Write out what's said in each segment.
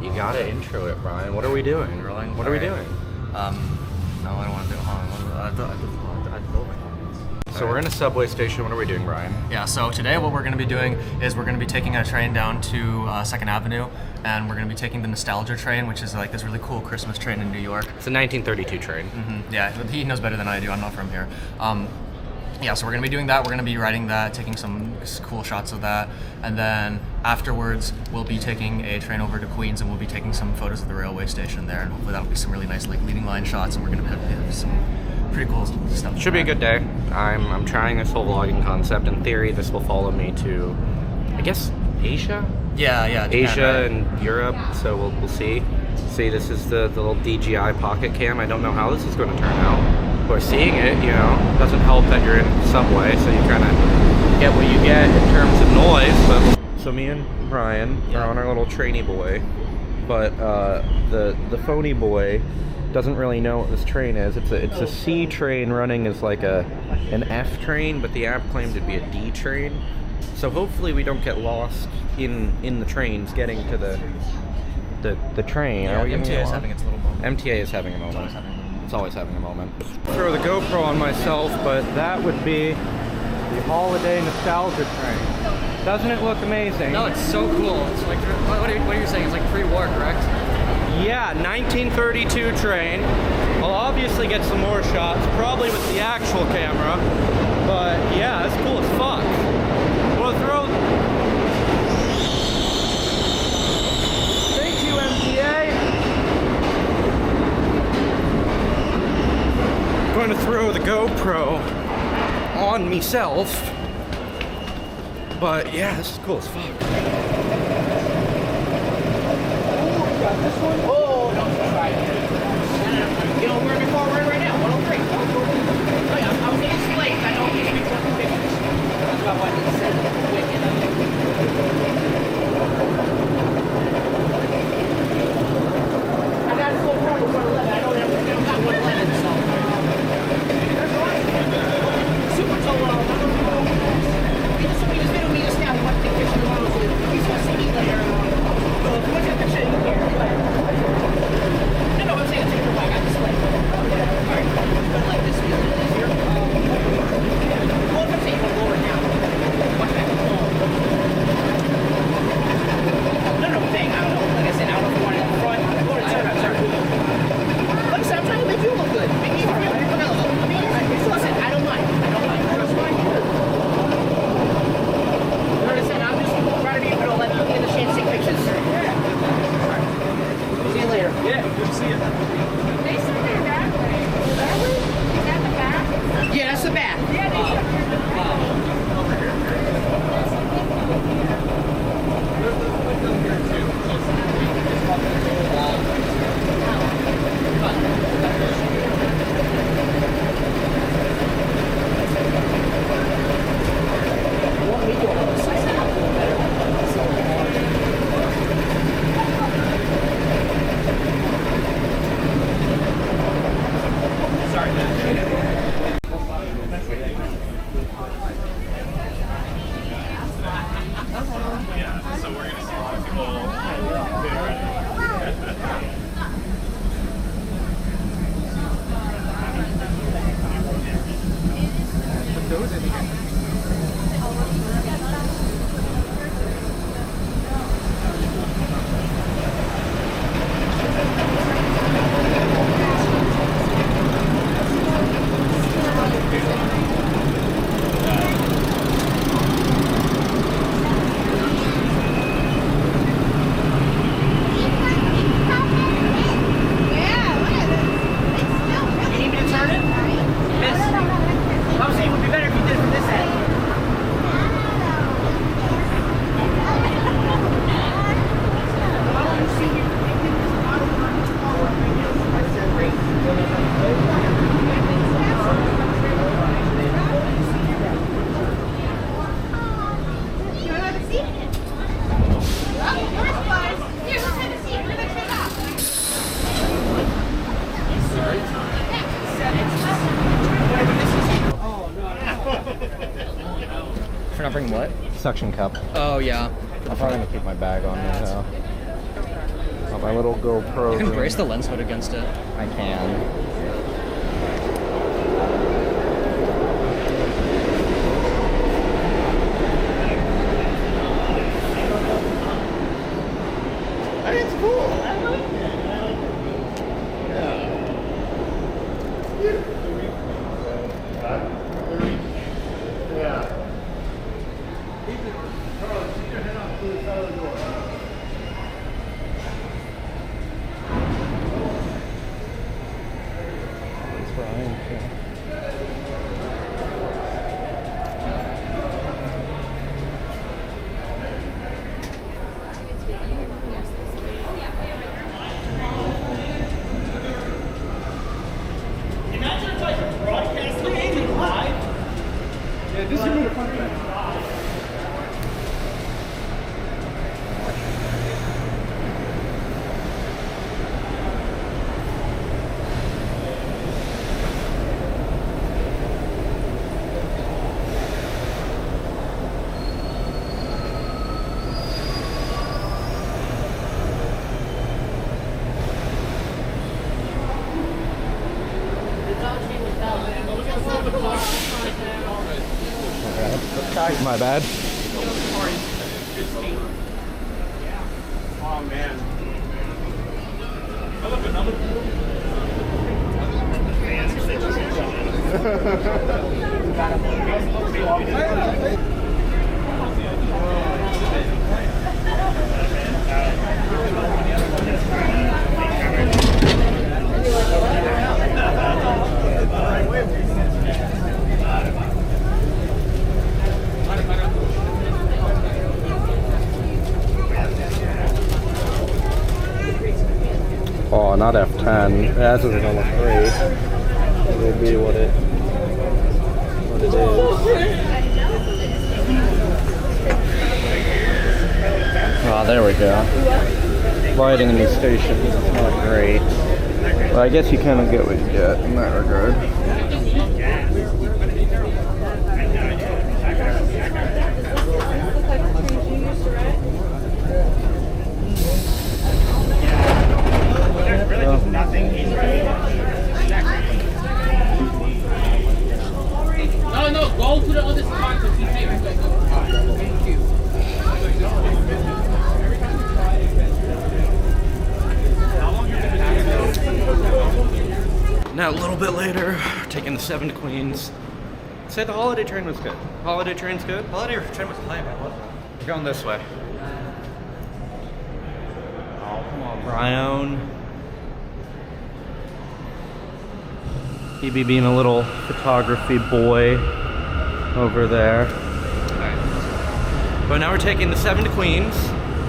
You gotta intro it, Brian. What are we doing? Rolling? What are we doing? No, I don't want to do it. I told my comments. So we're in a subway station. What are we doing, Brian? Yeah, so today what we're going to be doing is we're going to be taking a train down to 2nd Avenue, and we're going to be taking the Nostalgia train, which is like this really cool Christmas train in New York. It's a 1932 train. Yeah, he knows better than I do. I'm not from here. Yeah, so we're going to be doing that. We're going to be riding that, taking some cool shots of that. And then afterwards, we'll be taking a train over to Queens, and we'll be taking some photos of the railway station there. And hopefully that'll be some really nice like leading line shots, and we're going to have some pretty cool stuff. Should be a good day. I'm trying this whole vlogging concept. In theory, this will follow me to, I guess, Asia? Yeah, Japan, Asia right? and Europe, so we'll see. See, this is the little DJI pocket cam. I don't know how this is going to turn out. We're seeing it, you know. Doesn't help that you're in subway, so you kind of get what you get in terms of noise. But so me and Brian are on our little trainee boy, but the phony boy doesn't really know what this train is. It's a C train running as like an F train, but the app claimed it'd be a D train. So hopefully we don't get lost in the trains getting to the train. Yeah, Are we the gonna MTA get is lost? having its little moment. MTA is having a moment. always having a moment. It's always having a moment. Throw the GoPro on myself, but that would be the holiday nostalgia train. Doesn't it look amazing? No, it's so cool. It's like, what are you saying? It's like pre-war, correct? Yeah, 1932 train. I'll obviously get some more shots, probably with the actual camera. But yeah, that's cool as fuck. We'll throw... Thank you, MTA. I'm going to throw the GoPro on myself. But yeah, this is cool as fuck. Oh, don't try it. You know, we're before we're right now, 103. Oh, yeah, I was getting late. I don't need to be taking pictures. That's about what he said. I got a full point with 111. I don't got 111, so. That's right. Super total. He just video me just now. He wants to take pictures of those. He's going to see me later. So if you want to take a picture, you can. No, I'm saying take your bike. I just like. Alright. But like this is easier. Well, if I'm saying you want to lower it down. Watch that. No, thing. I don't know. Like I said, I don't know if you want it in front. Sorry. Like I said, I'm trying to make you look good. Make me feel relevant. I mean, listen, I don't mind. Trust me. Like I said, I'm just trying to be able to let you get the chance to take pictures. See you later. Yeah, good to see you. They said they're that way. That way? Is that the back? Yeah, that's the back. Yeah, they We're not bringing what? Suction cup. Oh, yeah. I'm probably gonna keep my bag on me, so My little GoPro. You can brace the lens hood against it. I can. It's cool. I like it. Imagine if I could broadcast the game live. Yeah, this is the fun thing. My bad. Oh man. I look another Oh, not F10. That doesn't look great. It'll be what it is. Oh, there we go. Lighting in these stations is not great. But I guess you kind of get what you get in that regard. No, go to the other side because he's here. Thank you. Now a little bit later, taking the 7 to Queens. Say the holiday train was good. Holiday train's good? Holiday train was playing, man. We're going this way. Oh, come on, Brian. He be being a little photography boy over there. But now we're taking the 7 to Queens.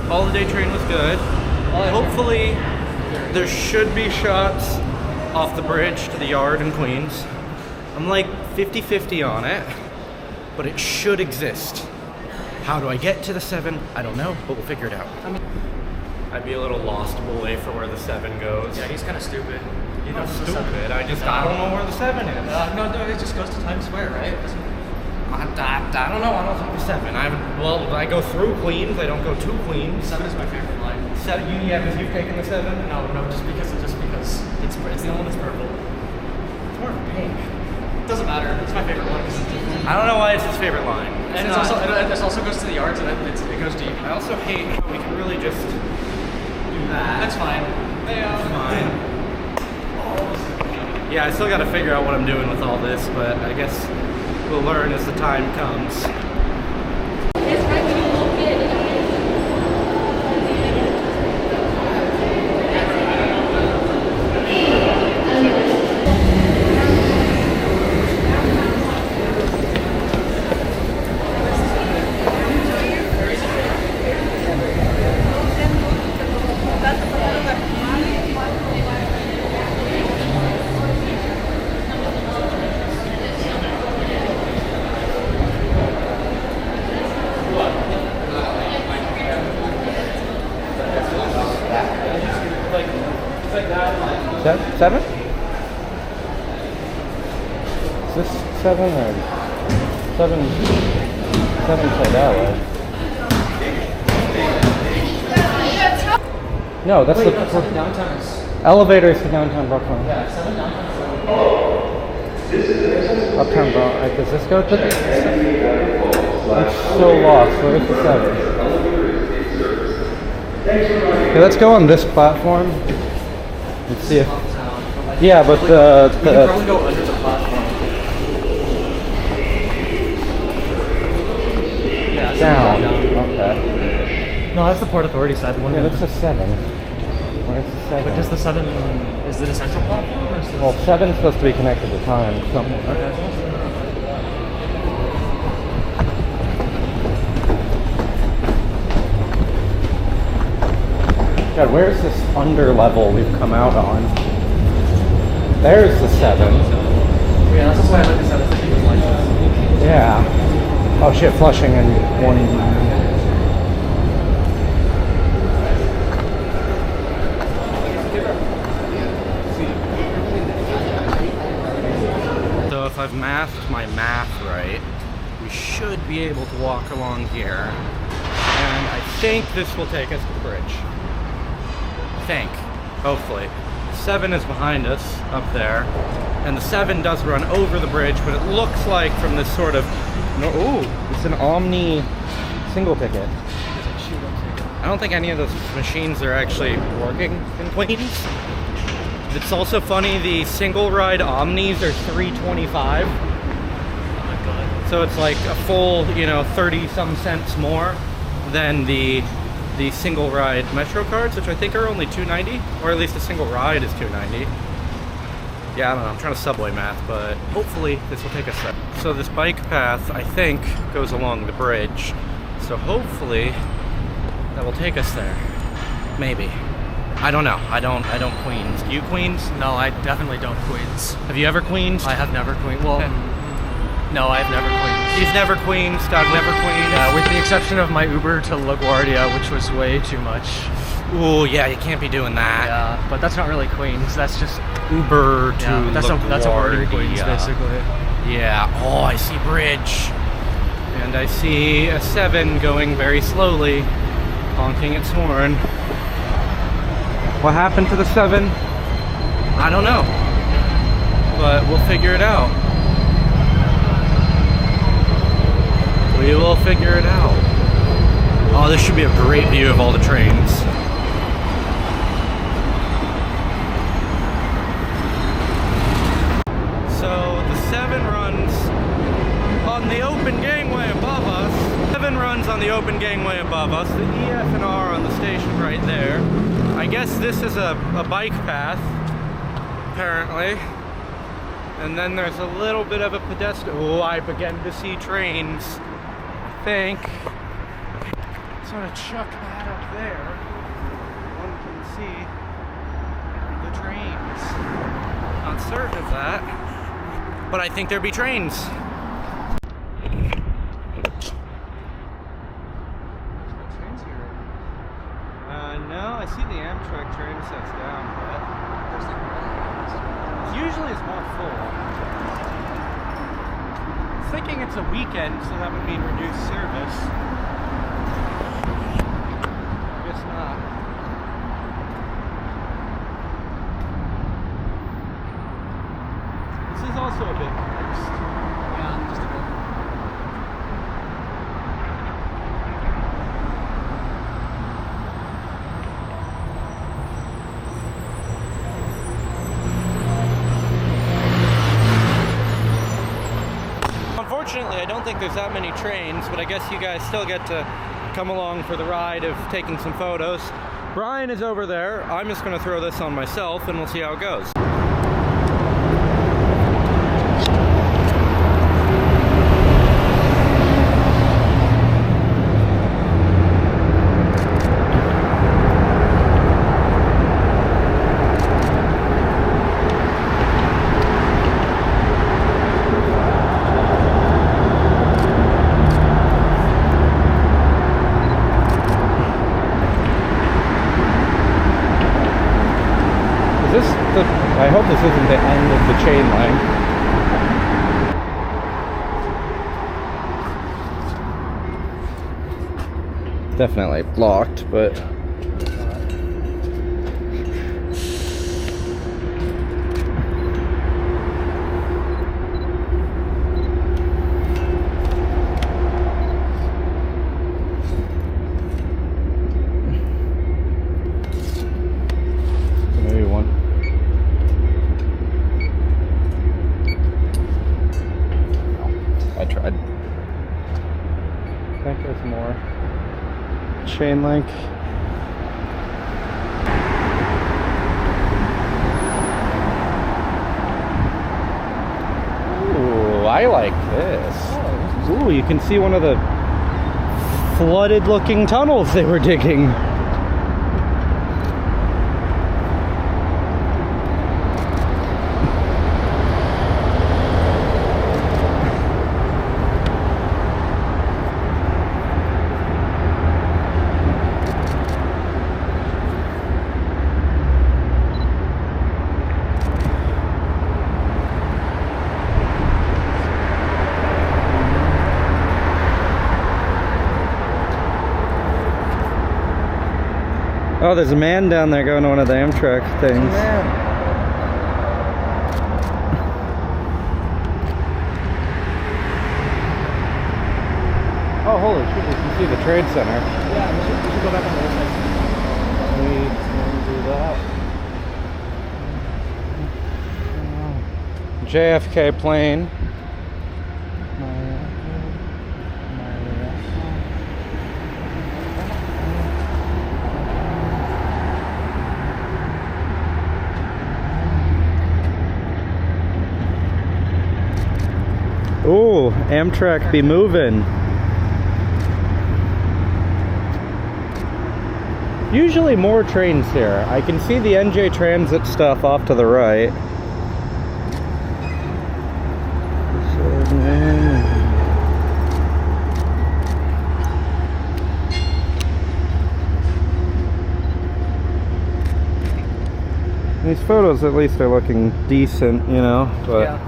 Holiday train was good. Hopefully, there should be shots off the bridge to the yard in Queens. I'm like 50-50 on it, but it should exist. How do I get to the 7? I don't know, but we'll figure it out. I'd be a little lost boy for where the 7 goes. Yeah, he's kind of stupid. You know, Stupid. I don't know where the 7 is. No, it just goes to Times Square, right? I don't know. I don't think the 7. I go through Queens. I don't go to Queens. 7 is my favorite line. 7, yeah, because you've taken the 7. No, just because it's the only one that's purple. It's more pink. It doesn't matter. It's my favorite one. I don't know why it's his favorite line. And it also goes to the yards and it goes deep. I also hate how we can really just do that. That's fine. That's fine. Yeah, I still got to figure out what I'm doing with all this, but I guess we'll learn as the time comes. It's right when you look in. Seven? Is this 7 or 7? 7 play that way. No, that's Wait, the no, 7 downtown is. elevators to downtown Brooklyn. Yeah, 7 downtown is. Uptown Brooklyn. Does this go to the? I'm so lost. Where's the 7? Okay, let's go on this platform and see if. Yeah, but We can probably go under the platform. Yeah, down. Okay. No, that's the Port Authority side. The one Yeah, that's the 7. Where's the 7? But just the 7, is it a central platform or is it? Well, 7's supposed to be connected to time somewhere. Okay. God, where's this under level we've come out on? There's the 7. Yeah, that's why I like the 7 was like this. Yeah. Oh shit, Flushing and 1. So if I've mathed my math right, we should be able to walk along here. And I think this will take us to the bridge. Hopefully. The 7 is behind us up there, and the 7 does run over the bridge, but it looks like from this sort of ooh, it's an Omni single ticket. I don't think any of those machines are actually working in Queens. It's also funny, the single ride Omnis are $3.25. Oh my god. So it's like a full, 30 some cents more than the single ride Metro cards, which I think are only $2.90, or at least a single ride is $2.90. Yeah, I don't know, I'm trying to subway math, but hopefully this will take us there. So this bike path, I think, goes along the bridge. So hopefully that will take us there. Maybe. I don't know. I don't Queens. Do you Queens? No, I definitely don't Queens. Have you ever Queens? I have never Queens. Well, no, I've never Queens. He's never Queens. I've never Queens. With the exception of my Uber to LaGuardia, which was way too much. Ooh, yeah, you can't be doing that. Yeah, but that's not really Queens. That's just Uber to yeah, that's a word in Queens, LaGuardia. basically. Yeah. Oh, I see bridge. And I see a 7 going very slowly, honking its horn. What happened to the 7? I don't know. But we'll figure it out. We will figure it out. Oh, this should be a great view of all the trains. So the 7 runs on the open gangway above us. 7 runs on the open gangway above us. The EF and R on the station right there. I guess this is a bike path, apparently. And then there's a little bit of a pedestrian. Oh, I began to see trains. I think. Sort of chuck that up there. One can see the trains. Not certain of that, but I think there'll be trains. No, I see the Amtrak train sets down, but usually it's more full. I'm thinking it's a weekend, so that would mean reduced service. Guess not. This is also a bit cursed. Yeah, just a bit. Unfortunately, I don't think there's that many trains, but I guess you guys still get to come along for the ride of taking some photos. Brian is over there. I'm just going to throw this on myself and we'll see how it goes. I hope this isn't the end of the chain link. Definitely blocked, but chain link. Ooh, I like this. Ooh, you can see one of the flooded looking tunnels they were digging. Oh, there's a man down there going to one of the Amtrak things. Oh, holy shit, you can see the Trade Center. Yeah, we should go back on the other side. We can do that. JFK plane. Ooh, Amtrak be moving. Usually more trains here. I can see the NJ Transit stuff off to the right. These photos at least are looking decent, you know, but Yeah.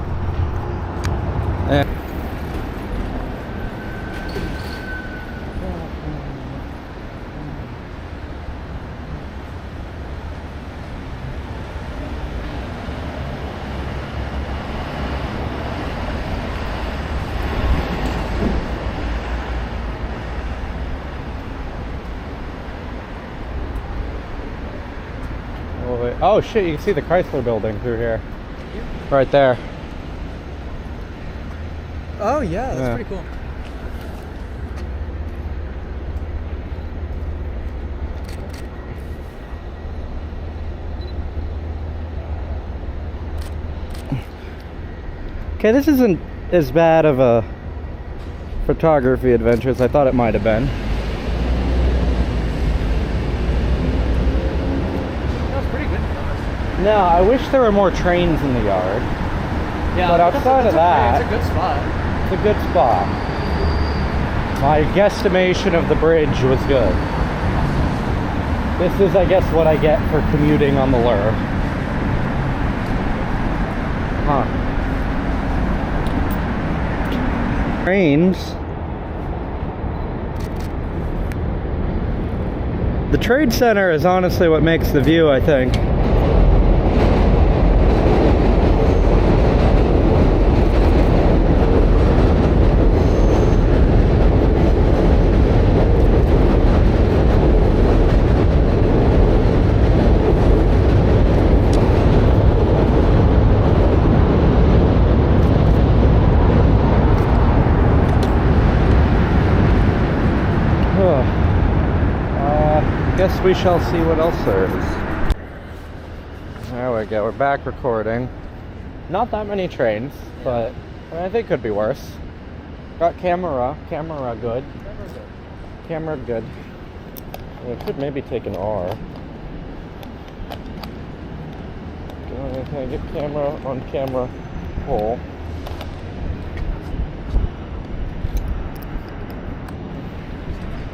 oh shit, you can see the Chrysler building through here. Right there. Oh yeah, that's Yeah. pretty cool. Okay, this isn't as bad of a photography adventure as I thought it might have been. That was pretty good. No, I wish there were more trains in the yard. Yeah, But outside of that- it's a good spot. It's a good spot. My guesstimation of the bridge was good. This is, I guess, what I get for commuting on the Lure. Huh. Trains. The Trade Center is honestly what makes the view, I think. Guess we shall see what else there is. There we go, we're back recording. Not that many trains, but I think could be worse. Got camera good. Camera good. We could maybe take an R. Can I get camera on camera hole?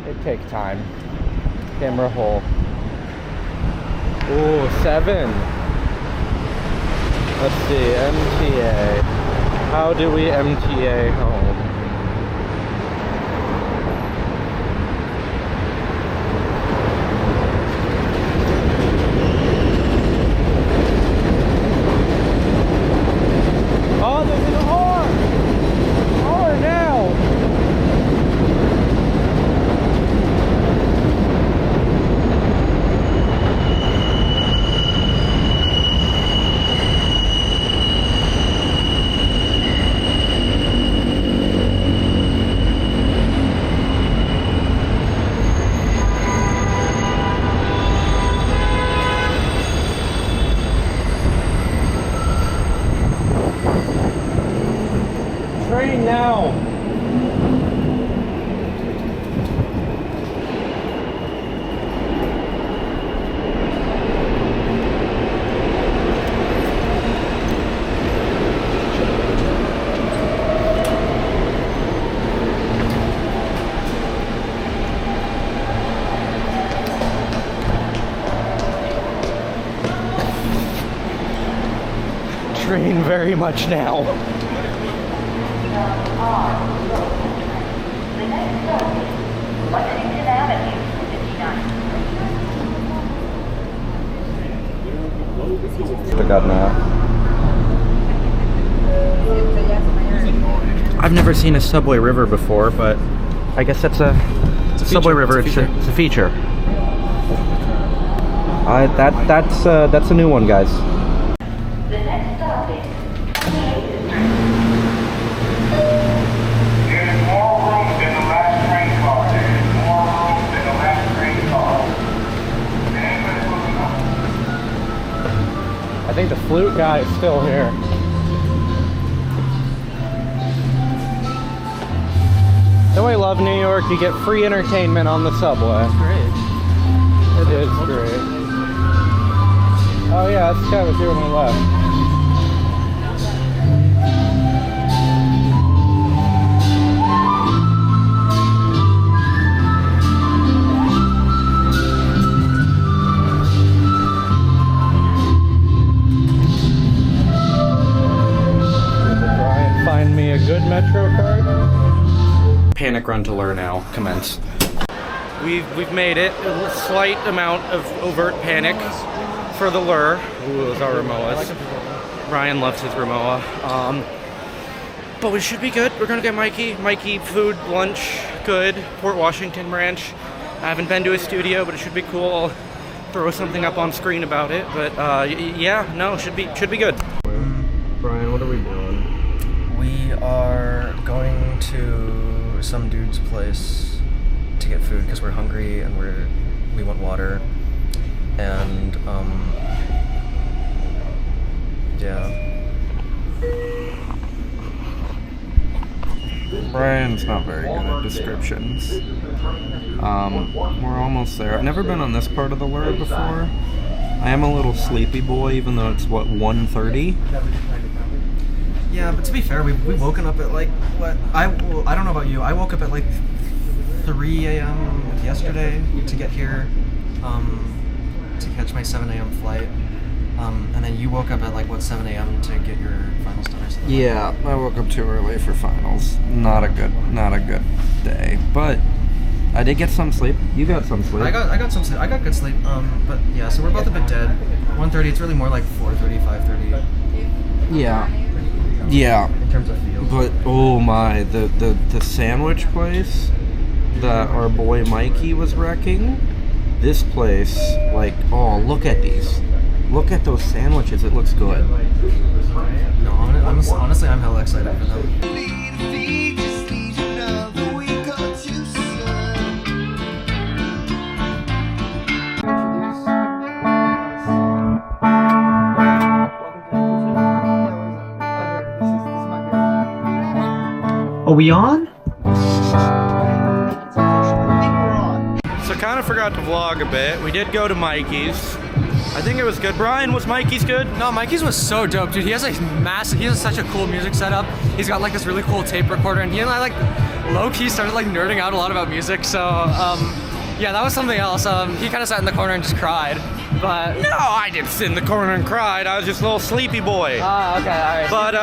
It takes time. Camera hole. Ooh, 7. Let's see, MTA. How do we MTA home? Oh, there's an R! R now! now. Train very much now. Lexington Avenue, 59. Forgot that. I've never seen a Subway River before, but I guess that's a Subway River. It's a feature. That's a new one, guys. The next stop is There's more room than the last train car. There's more room than the last train car. Anybody's looking up. I think the flute guy is still here. Don't we love New York? You get free entertainment on the subway. Great. It is great. Oh yeah, this guy was here when we left. Brian, find me a good Metro card. Panic run to Lernow commence. We've made it. A slight amount of overt panic for the lure. Ooh, those are Rimowas. Ryan loves his Rimowa. But we should be good. We're gonna get Mikey food, lunch, good. Port Washington branch. I haven't been to his studio, but it should be cool. I'll throw something up on screen about it. But yeah, no, should be good. Brian, what are we doing? We are going to some dude's place to get food because we're hungry and we want water. And yeah. Brian's not very good at descriptions. We're almost there. I've never been on this part of the lure before. I am a little sleepy boy, even though it's, what, 1:30? Yeah, but to be fair, we've woken up at like, what? I don't know about you. I woke up at like 3 a.m. yesterday to get here, to catch my 7 a.m. flight. And then you woke up at like, what, 7 a.m. to get your finals done or something? Yeah, I woke up too early for finals. Not a good day. But I did get some sleep. You got some sleep. I got some sleep. I got good sleep. But yeah, so we're both a bit dead. 1:30. It's really more like 4:30, 5:30. Yeah. In terms of feel. But oh my, the sandwich place that our boy Mikey was wrecking. This place, like, oh, look at these. Look at those sandwiches. It looks good. No, honestly, I'm hella excited for them. Are we on? So kind of forgot to vlog a bit. We did go to Mikey's. I think it was good. Brian, was Mikey's good? No, Mikey's was so dope, dude. He has such a cool music setup. He's got like this really cool tape recorder, and he and I like low-key started like nerding out a lot about music. So yeah, that was something else. He kind of sat in the corner and just cried. But No, I didn't sit in the corner and cried. I was just a little sleepy boy. okay, all right. But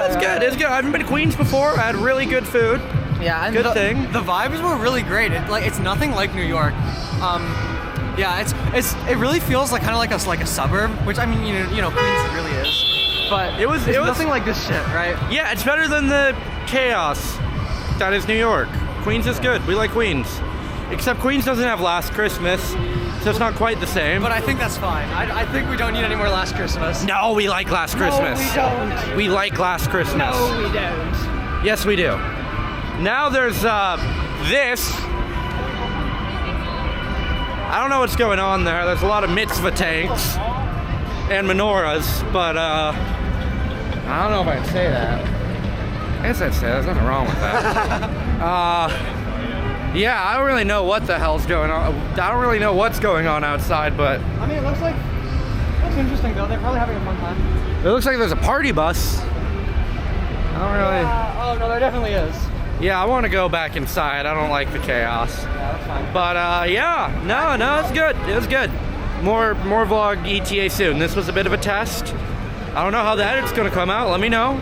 it's good. It's good. I haven't been to Queens before. I had really good food. Yeah, and Good thing. The vibes were really great. It's nothing like New York. Yeah, it really feels like kind of like a suburb, which I mean, you know, Queens really is. But It was nothing like this shit, right? Yeah, it's better than the chaos that is New York. Queens is good. We like Queens. Except Queens doesn't have Last Christmas, so it's not quite the same. But I think that's fine. I think we don't need any more Last Christmas. No, we like Last Christmas. we don't. We like Last Christmas. No, we don't. Yes, we do. Now there's this. I don't know what's going on there. There's a lot of mitzvah tanks and menorahs, but I don't know if I can say that. I guess I'd say there's nothing wrong with that. Yeah, I don't really know what the hell's going on. I don't really know what's going on outside, but I mean, it looks interesting though. They're probably having a fun time. it looks like there's a party bus. I don't really. Oh no, there definitely is. Yeah, I want to go back inside. I don't like the chaos. Yeah, that's fine. But yeah, no, it's good. It was good. More vlog ETA soon. This was a bit of a test. I don't know how the edit's gonna come out. Let me know.